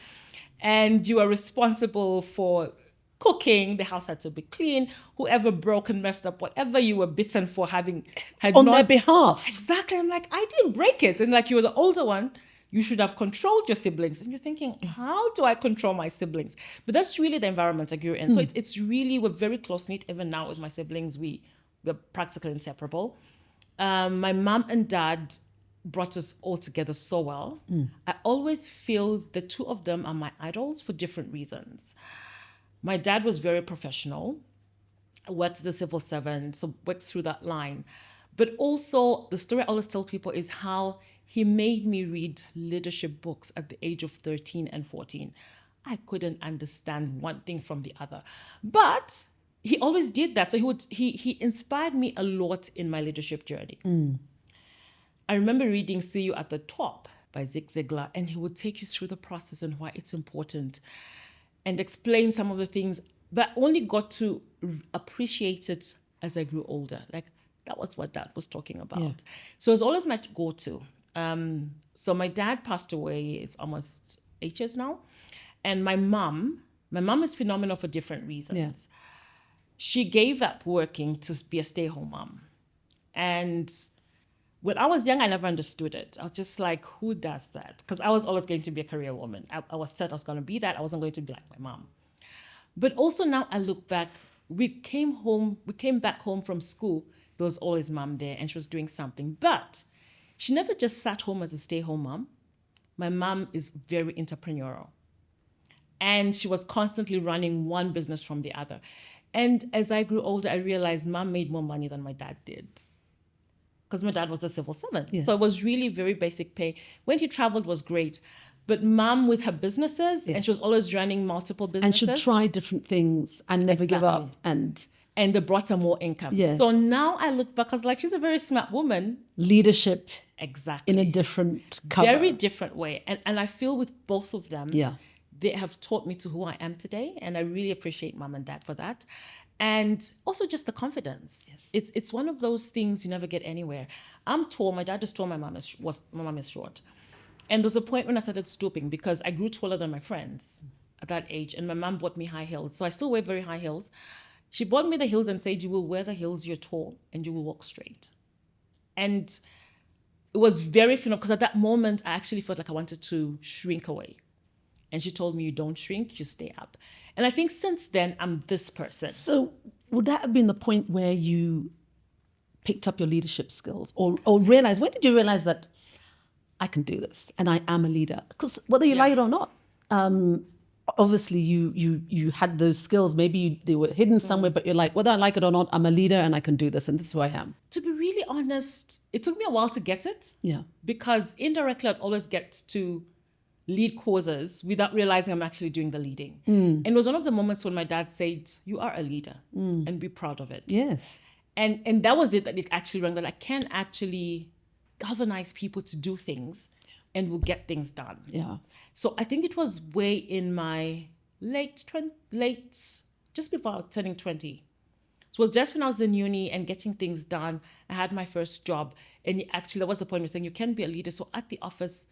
and you are responsible for cooking. The house had to be clean. Whoever broke and messed up, whatever you were bitten for having had On not, their behalf. Exactly. I'm like, I didn't break it. And like, you were the older one. You should have controlled your siblings. And you're thinking, how do I control my siblings? But that's really the environment I grew in. So it's really, we're very close-knit. Even now with my siblings, we're practically inseparable. My mom and dad brought us all together so well. I always feel the 2 of them are my idols for different reasons. My dad was very professional, worked as a civil servant, so worked through that line. But also, the story I always tell people is how he made me read leadership books at the age of 13 and 14. I couldn't understand one thing from the other. But he always did that. So he inspired me a lot in my leadership journey. I remember reading See You at the Top by Zig Ziglar, and he would take you through the process and why it's important and explain some of the things, but I only got to appreciate it as I grew older. Like, that was what Dad was talking about. Yeah. So it was always my go-to. So my dad passed away, it's almost 8 years now. And my mom is phenomenal for different reasons. Yeah. She gave up working to be a stay-at-home mom. And when I was young, I never understood it. I was just like, who does that? Because I was always going to be a career woman. I was said I was going to be that. I wasn't going to be like my mom. But also now I look back, we came back home from school. There was always mom there, and she was doing something. But she never just sat home as a stay-home mom. My mom is very entrepreneurial. And she was constantly running one business from the other. And as I grew older, I realized mom made more money than my dad did. Because my dad was a civil servant. Yes. So it was really very basic pay. When he traveled was great. But mom with her businesses, and she was always running multiple businesses. And she'd try different things and never give up. And and they brought her more income. Yes. So now I look back, I was like, she's a very smart woman. Leadership Exactly. in a different cover. Very different way. And I feel with both of them, Yeah. they have taught me to who I am today. And I really appreciate mom and dad for that. And also just the confidence. Yes. It's one of those things you never get anywhere. I'm tall. My dad is tall. My mom is short. And there was a point when I started stooping because I grew taller than my friends at that age. And my mom bought me high heels. So I still wear very high heels. She bought me the heels and said, you will wear the heels, you're tall, and you will walk straight. And it was very phenomenal because at that moment, I actually felt like I wanted to shrink away. And she told me, you don't shrink, you stay up. And I think since then, I'm this person. So would that have been the point where you picked up your leadership skills or realized, when did you realize that I can do this and I am a leader? Because whether you like it or not, obviously you had those skills. Maybe they were hidden somewhere, but you're like, whether I like it or not, I'm a leader and I can do this and this is who I am. To be really honest, it took me a while to get it. Yeah. Because indirectly, I'd always get to lead causes without realizing I'm actually doing the leading. And it was one of the moments when my dad said, you are a leader and be proud of it. Yes. And that was it, that it actually rang, that I can actually galvanize people to do things and will get things done. Yeah. So I think it was way in my late, just before I was turning 20. So it was just when I was in uni and getting things done. I had my first job. And actually, that was the point where saying you can be a leader. So at the office,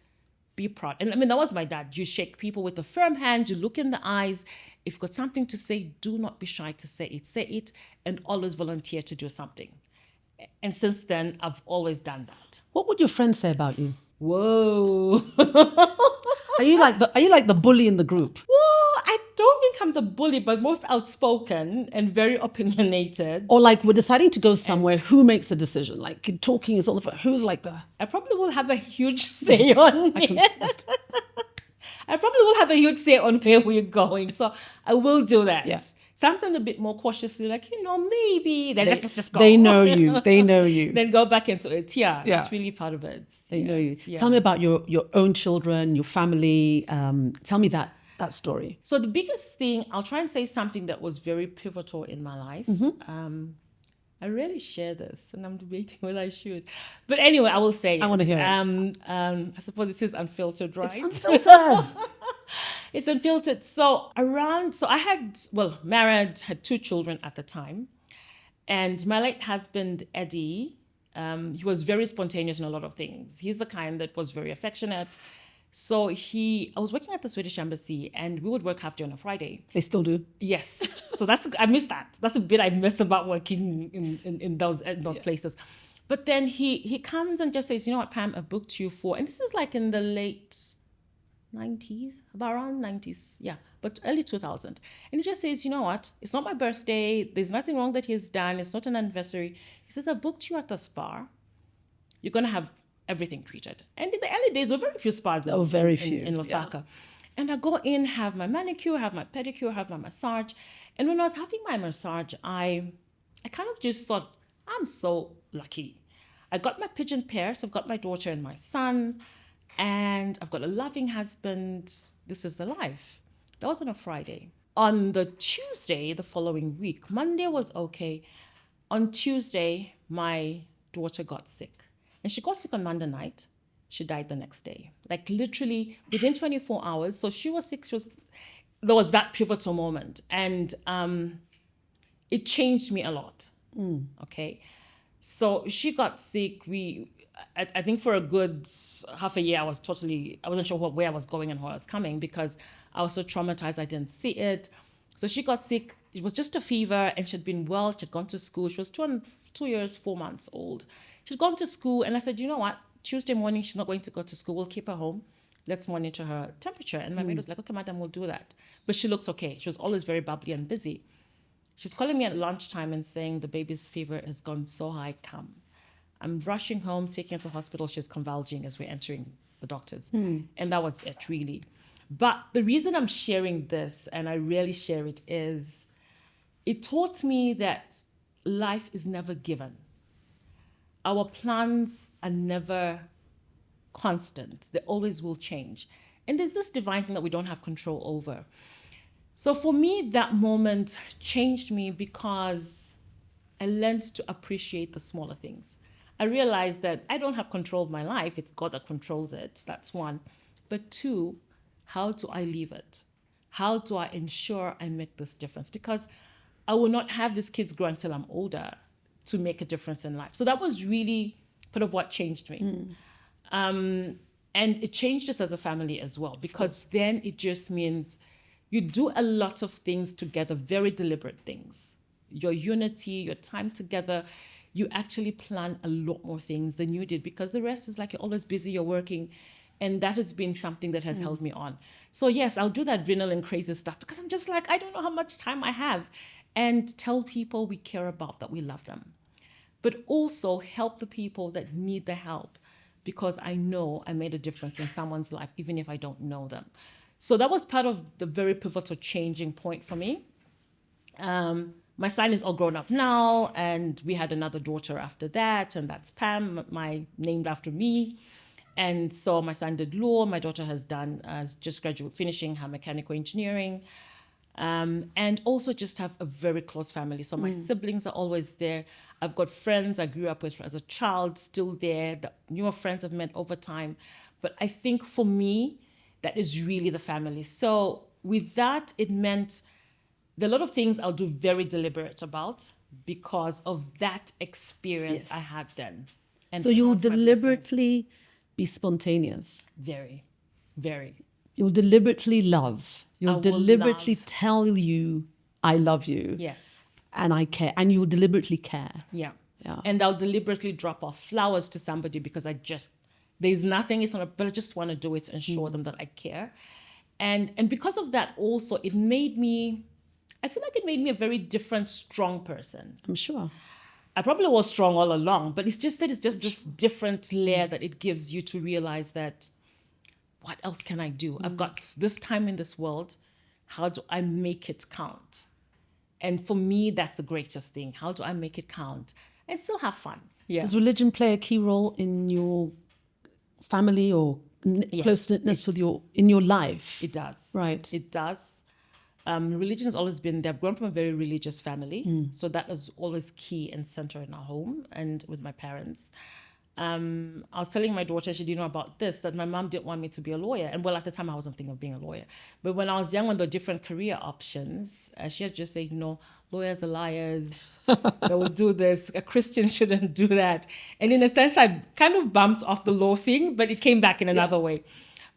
be proud. And I mean, that was my dad. You shake people with a firm hand. You look in the eyes. If you've got something to say, do not be shy to say it. Say it and always volunteer to do something. And since then, I've always done that. What would your friends say about you? Whoa. Are you like the bully in the group? Well, I don't think I'm the bully, but most outspoken and very opinionated. Or like we're deciding to go somewhere, who makes the decision? Like talking is all the who's like the... I probably will have a huge say on it. I probably will have a huge say on where we're going. So I will do that. Yeah. Sometimes a bit more cautiously, like, maybe. Then let's just go. They know you. They know you. Then go back into it. Yeah. Yeah. It's really part of it. They know you. Yeah. Tell me about your own children, your family. Tell me that story. So the biggest thing, I'll try and say something that was very pivotal in my life. I rarely share this, and I'm debating whether I should. But anyway, I will say I want to hear it. I suppose this is unfiltered, right? It's unfiltered. It's unfiltered. So I had, married, had 2 children at the time. And my late husband, Eddie, he was very spontaneous in a lot of things. He's the kind that was very affectionate. So I was working at the Swedish embassy and we would work half day on a Friday. They still do. Yes. So I miss that. That's the bit I miss about working in those places. But then he comes and just says, you know what, Pam, I booked you for, and this is like in the late 90s, about around 90s, yeah, but early 2000. And he just says, you know what, it's not my birthday. There's nothing wrong that he's done. It's not an anniversary. He says, I booked you at the spa. You're going to have everything treated. And in the early days, there were very few spas in Osaka. Yeah. And I go in, have my manicure, have my pedicure, have my massage. And when I was having my massage, I kind of just thought, I'm so lucky. I got my pigeon pair, so I've got my daughter and my son, and I've got a loving husband. This is the life. That was on a Friday. On the Tuesday, the following week, Monday was okay. On Tuesday, my daughter got sick. And she got sick on Monday night. She died the next day. Like literally within 24 hours. So she was sick. There was that pivotal moment. And it changed me a lot. Okay. So she got sick. I think for a good half a year, I wasn't sure where I was going and where I was coming because I was so traumatized. I didn't see it. So she got sick. It was just a fever and she'd been well. She'd gone to school. She was 2 years, 4 months old. She'd gone to school and I said, you know what? Tuesday morning, she's not going to go to school. We'll keep her home. Let's monitor her temperature. And my maid was like, okay, madam, we'll do that. But she looks okay. She was always very bubbly and busy. She's calling me at lunchtime and saying the baby's fever has gone so high, come. I'm rushing home, taking her to the hospital. She's convulsing as we're entering the doctors. And that was it, really. But the reason I'm sharing this, and I rarely share it, is it taught me that life is never given. Our plans are never constant. They always will change. And there's this divine thing that we don't have control over. So for me, that moment changed me because I learned to appreciate the smaller things. I realized that I don't have control of my life. It's God that controls it. That's one. But two, how do I leave it? How do I ensure I make this difference? Because I will not have these kids grow until I'm older to make a difference in life. So that was really part of what changed me. And it changed us as a family as well, because then it just means you do a lot of things together, very deliberate things. Your unity, your time together, you actually plan a lot more things than you did, because the rest is like you're always busy, you're working. And that has been something that has held me on. So yes, I'll do that adrenaline crazy stuff because I'm just like, I don't know how much time I have. And tell people we care about, that we love them. But also help the people that need the help, because I know I made a difference in someone's life, even if I don't know them. So that was part of the very pivotal changing point for me. My son is all grown up now, and we had another daughter after that, and that's Pam, named after me. And so my son did law. My daughter has just finishing her mechanical engineering. And also just have a very close family. So my siblings are always there. I've got friends I grew up with as a child still there, the newer friends I've met over time. But I think for me, that is really the family. So with that, it meant there are a lot of things I'll do very deliberate about because of that experience I had then. And So you'll count my blessings. deliberately be spontaneous. Very, very. You'll deliberately love. You'll will deliberately love. tell you, I love you. Yes. And I care. And you'll deliberately care. Yeah. Yeah. And I'll deliberately drop off flowers to somebody because there's nothing, but I just want to do it and show them that I care. And because of that also, I feel like it made me a very different, strong person. I'm sure. I probably was strong all along, but it's just this different layer that it gives you to realize that, what else can I do? I've got this time in this world. How do I make it count? And for me, that's the greatest thing. How do I make it count and still have fun? Yeah. Does religion play a key role in your family or close-knitness in your life? It does. Right. It does. Religion has always been there. I've grown from a very religious family. So that was always key and center in our home and with my parents. I was telling my daughter, she didn't know about this, that my mom didn't want me to be a lawyer. And well, at the time, I wasn't thinking of being a lawyer. But when I was young, when there were different career options, she had just said, no, lawyers are liars. They will do this. A Christian shouldn't do that. And in a sense, I kind of bumped off the law thing, but it came back in another way.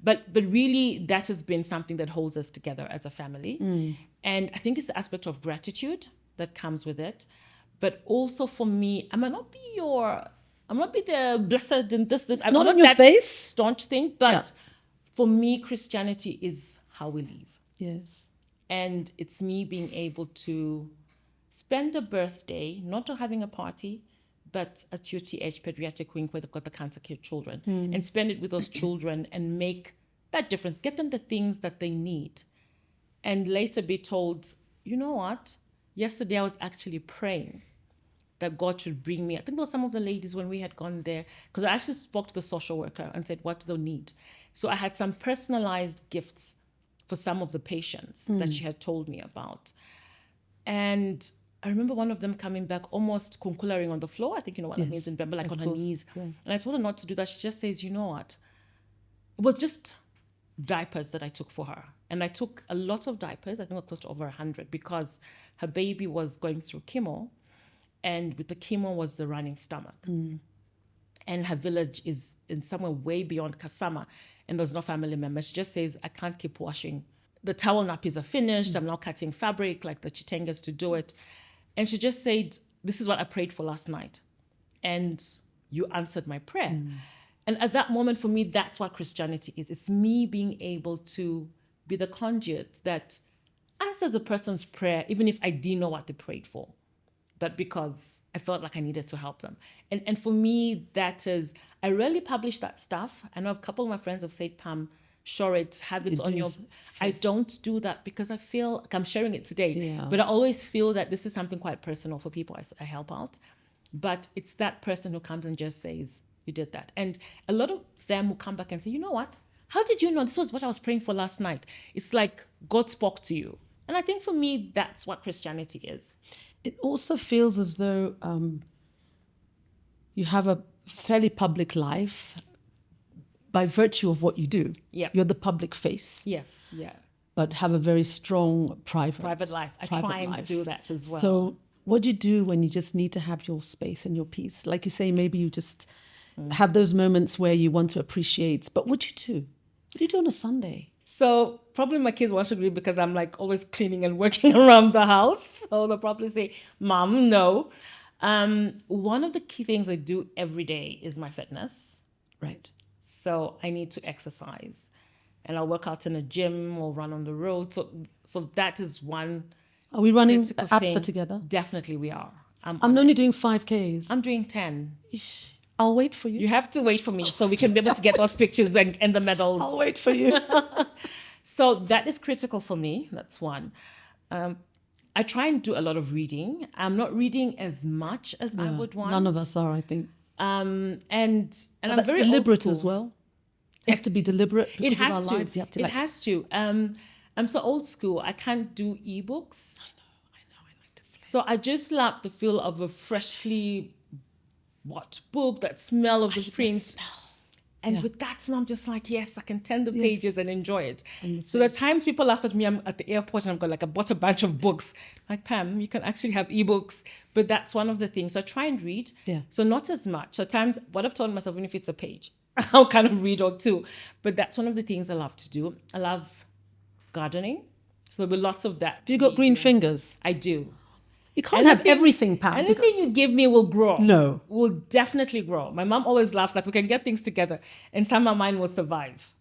But really, that has been something that holds us together as a family. And I think it's the aspect of gratitude that comes with it. But also for me, I might not be the blessed and this. I'm Not not on your that face. staunch thing, but for me, Christianity is how we live. Yes. And it's me being able to spend a birthday, not having a party, but a QTH pediatric wing where they've got the cancer care children, and spend it with those children and make that difference. Get them the things that they need. And later be told, you know what? Yesterday I was actually praying that God should bring me. I think there were some of the ladies when we had gone there, because I actually spoke to the social worker and said, what do they need? So I had some personalized gifts for some of the patients that she had told me about. And I remember one of them coming back almost kunkularing on the floor. I think you know what that means in Bemba, like on her knees. Yeah. And I told her not to do that. She just says, you know what? It was just diapers that I took for her. And I took a lot of diapers. I think it was close to over 100 because her baby was going through chemo. And with the chemo was the running stomach. And her village is in somewhere way beyond Kasama. And there's no family members. She just says, I can't keep washing. The towel nappies are finished. I'm now cutting fabric like the chitengas to do it. And she just said, this is what I prayed for last night. And you answered my prayer. And at that moment, for me, that's what Christianity is. It's me being able to be the conduit that answers a person's prayer, even if I didn't know what they prayed for, but because I felt like I needed to help them. And for me, that is, I rarely publish that stuff. I know a couple of my friends have said, Pam, share it, have it on your... I don't do that because I feel like I'm sharing it today. But I always feel that this is something quite personal for people I help out. But it's that person who comes and just says, you did that. And a lot of them will come back and say, you know what? How did you know this was what I was praying for last night? It's like God spoke to you. And I think for me, that's what Christianity is. It also feels as though you have a fairly public life by virtue of what you do. Yeah. You're the public face, Yes, yeah. but have a very strong private Life. I private try and life. do that as well. So what do you do when you just need to have your space and your peace? Like you say, maybe you just have those moments where you want to appreciate. But what do you do? What do you do on a Sunday? So probably my kids won't agree because I'm like always cleaning and working around the house. So they'll probably say, Mom, no. One of the key things I do every day is my fitness. Right. So I need to exercise. And I'll work out in a gym or run on the road. So that is one. Are we running critical APSA thing. together? Definitely we are. I'm on only it. doing 5Ks. I'm doing 10. I'll wait for you. You have to wait for me so we can be able to get those pictures and the medals. I'll wait for you. So that is critical for me. That's one. I try and do a lot of reading. I'm not reading as much as I would want. None of us are, I think. And But I'm that's very deliberate old as school. well. It has to be deliberate because It has of our to. lives. You have to It has to. I'm so old school. I can't do ebooks. I like to flip. So I just love the feel of a freshly bought book, that smell of the print. And with that smell, I'm just like, yes, I can turn the pages and enjoy it. So the times people laugh at me, I'm at the airport and I've got like, I bought a bunch of books. Like, Pam, you can actually have ebooks. But that's one of the things. So I try and read. Yeah. So not as much. So times, what I've told myself, even if it's a page, I'll kind of read or two. But that's one of the things I love to do. I love gardening. So there'll be lots of that. Have you got green fingers? I do. You can't have everything, Pam. Anything you give me will grow. No. Will definitely grow. My mom always laughs like we can get things together and somehow mine will survive.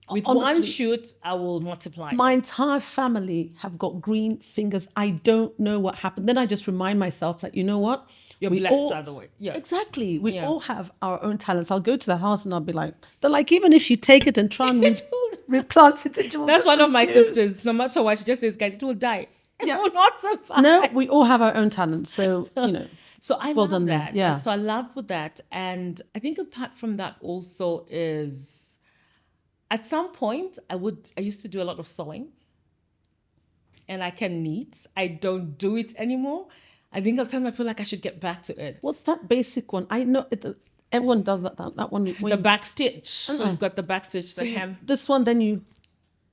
With one Honestly, shoot, I will multiply. My entire family have got green fingers. I don't know what happened. Then I just remind myself, like, you know what? You're We blessed all- the other way. Yeah. Exactly. We Yeah. all have our own talents. I'll go to the house and I'll be like, they're like, even if you take it and try and replant it, it will That's just one of my refuse. sisters. No matter what, she just says, guys, it will die. It Yeah. will not survive. No, we all have our own talents. So, you know. So I Well love done there. that. Yeah. And so I love with that. And I think apart from that also is at some point I used to do a lot of sewing. And I can knit. I don't do it anymore. I think sometimes I feel like I should get back to it. What's that basic one? I know everyone does that one. The back stitch? So you've got the back stitch, the hem. This one, then you,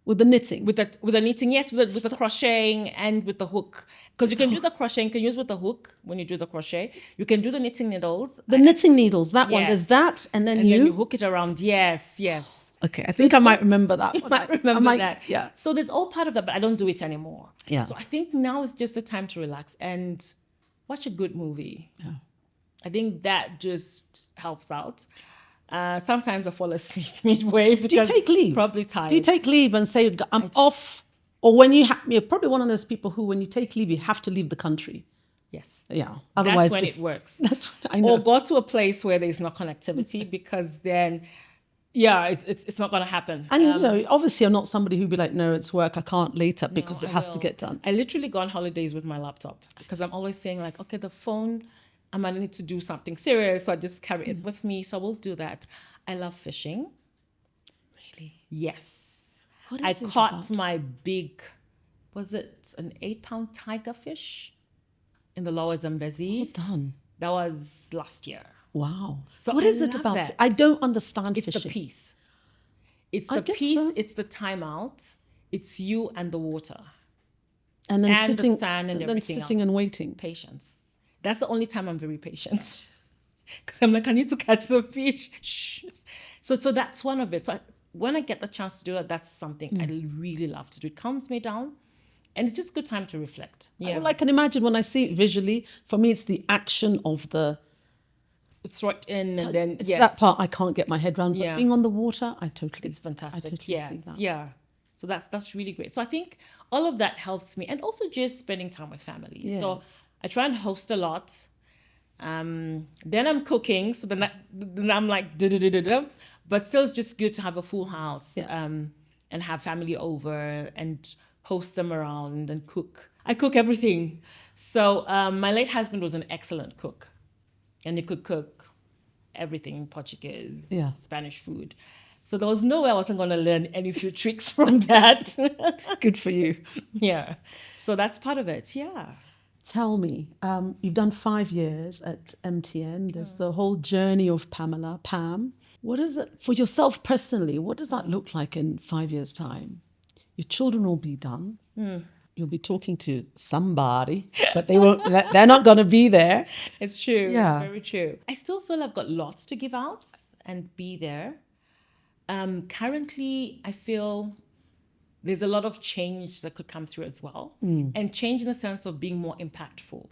with the knitting. With the knitting, yes, with the crocheting and with the hook. Because you can do the crocheting, you can use with the hook when you do the crochet. You can do the knitting needles. The knitting needles, that one. Yes. There's that, and then And you. then you hook it around. Yes, yes. Okay, I think I might remember that. You one. might I remember might- that. Yeah. So there's all part of that, but I don't do it anymore. Yeah. So I think now is just the time to relax and watch a good movie. Yeah. I think that just helps out. Sometimes I fall asleep midway because Do you take leave? Probably tired. Do you take leave and say, I'm off? Or when you're probably one of those people who, when you take leave, you have to leave the country. Yes. Yeah. Otherwise, That's when it's- it works. That's what I know. Or go to a place where there's no connectivity because then, yeah, it's not going to happen. And you know, obviously, you're not somebody who'd be like, no, it's work. I can't later because it has to get done. I literally go on holidays with my laptop because I'm always saying like, okay, the phone, I might need to do something serious. So I just carry it with me. So we'll do that. I love fishing. Really? Yes. What I is it caught about? my big, was it an 8-pound tiger fish in the Lower Zambezi? Well done. That was last year. Wow. So What I is it love about? that. I don't understand It's fishing. the peace. It's I the guess peace. so. It's the time out. It's you and the water. And then and the sitting, sun and then everything sitting else. and waiting. Patience. That's the only time I'm very patient. Because I'm like, I need to catch the fish. Shh. So that's one of it. So when I get the chance to do that, that's something I really love to do. It calms me down. And it's just a good time to reflect. Yeah. All I can imagine when I see it visually, for me, it's the action of the. Throw it in and then, It's yes. that part I can't get my head around. But Yeah. being on the water, I totally. It's fantastic. I totally Yes. see that. Yeah. So that's really great. So I think all of that helps me. And also just spending time with family. So Yes. I try and host a lot. Then I'm cooking. So then I'm like, da-da-da-da-da. But still it's just good to have a full house Yeah. and have family over and host them around and cook. I cook everything. So my late husband was an excellent cook. And he could cook everything, Portuguese, Yeah. Spanish food. So there was no way I wasn't going to learn any few tricks from that. Good for you. Yeah. So that's part of it. Yeah. Tell me, you've done 5 years at MTN. There's the whole journey of Pamela, Pam. What is it for yourself personally? What does that look like in 5 years' time? Your children will be done. You'll be talking to somebody, but they won't. They're not going to be there. It's true. Yeah. It's very true. I still feel I've got lots to give out and be there. Currently, I feel there's a lot of change that could come through as well. And change in the sense of being more impactful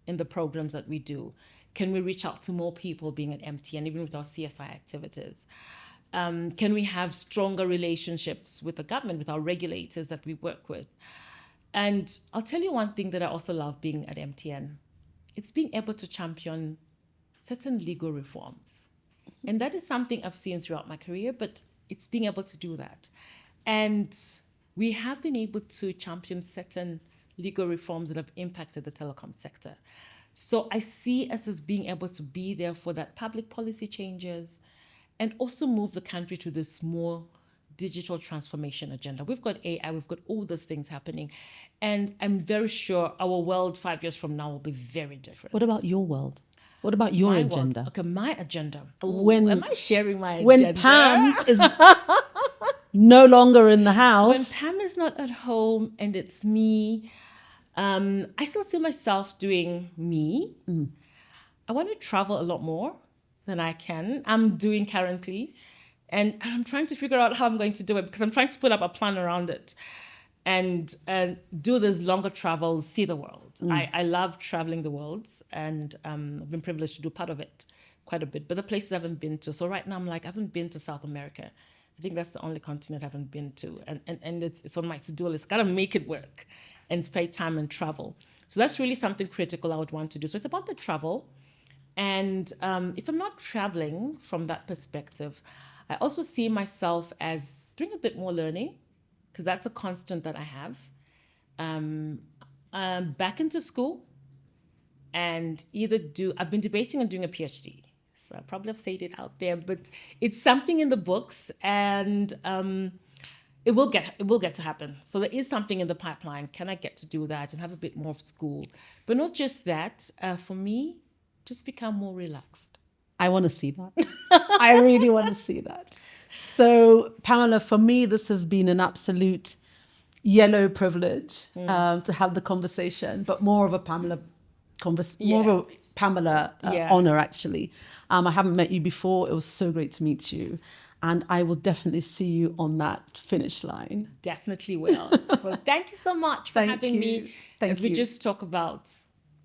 in the programs that we do. Can we reach out to more people being at MTN, even with our CSI activities? Can we have stronger relationships with the government, with our regulators that we work with? And I'll tell you one thing that I also love being at MTN. It's being able to champion certain legal reforms. And that is something I've seen throughout my career, but it's being able to do that. And we have been able to champion certain legal reforms that have impacted the telecom sector. So I see us as being able to be there for that public policy changes and also move the country to this more digital transformation agenda. We've got AI, we've got all those things happening. And I'm very sure our world 5 years from now will be very different. What about your world? What about your My agenda? world. Okay, my agenda. When- Am I sharing my When agenda? Pam is no longer in the When house, Pam is not at home and it's me, I still see myself doing me. I want to travel a lot more than I can. I'm doing currently. And I'm trying to figure out how I'm going to do it because I'm trying to put up a plan around it and do these longer travels, see the world. I love traveling the world and I've been privileged to do part of it quite a bit, but the places I haven't been to. So right now I'm like, I haven't been to South America. I think that's the only continent I haven't been to. And it's on my to-do list. Got to make it work and spend time and travel. So that's really something critical I would want to do. So it's about the travel. And if I'm not traveling from that perspective, I also see myself as doing a bit more learning because that's a constant that I have. Back into school and I've been debating on doing a PhD. So I probably have said it out there, but it's something in the books and it will get to happen. So there is something in the pipeline. Can I get to do that and have a bit more of school? But not just that, for me, just become more relaxed. I want to see that. I really want to see that. So, Pamela, for me, this has been an absolute yellow privilege to have the conversation, but more of a Pamela honor, actually. I haven't met you before. It was so great to meet you. And I will definitely see you on that finish line. Definitely will. So thank you so much for having me as we just talk about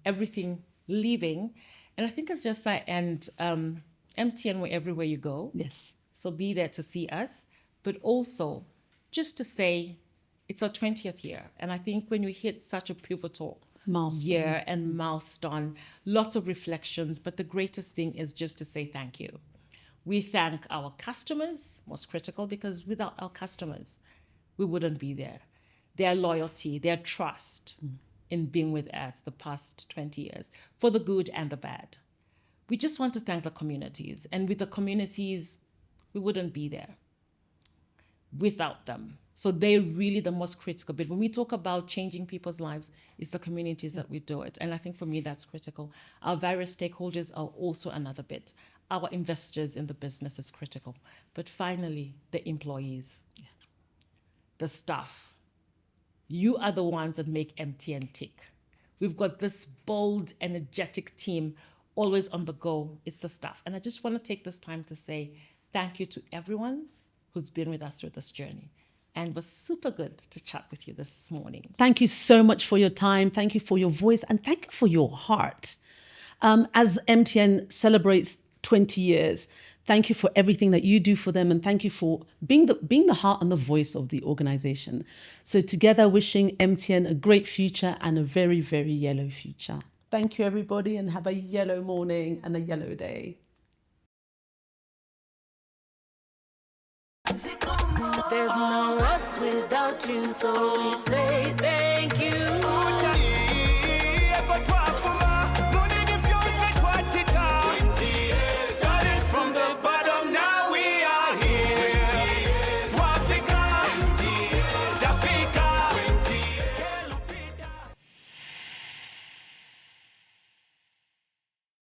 everything leaving. And I think it's just that, and MTN, where everywhere you go. Yes. So be there to see us, but also just to say it's our 20th year. And I think when you hit such a pivotal year and milestone, lots of reflections, but the greatest thing is just to say thank you. We thank our customers, most critical, because without our customers, we wouldn't be there. Their loyalty, their trust in being with us the past 20 years, for the good and the bad. We just want to thank the communities. And with the communities, we wouldn't be there without them. So they're really the most critical bit. When we talk about changing people's lives, it's the communities that we do it. And I think for me, that's critical. Our various stakeholders are also another bit. Our investors in the business is critical. But finally, the employees, the staff. You are the ones that make MTN tick. We've got this bold, energetic team always on the go. It's the staff. And I just want to take this time to say thank you to everyone who's been with us through this journey. And it was super good to chat with you this morning. Thank you so much for your time. Thank you for your voice. And thank you for your heart. As MTN celebrates 20 years, thank you for everything that you do for them. And thank you for being the heart and the voice of the organization. So together, wishing MTN a great future and a very, very yellow future. Thank you, everybody, and have a yellow morning and a yellow day. There's no us without you, so we say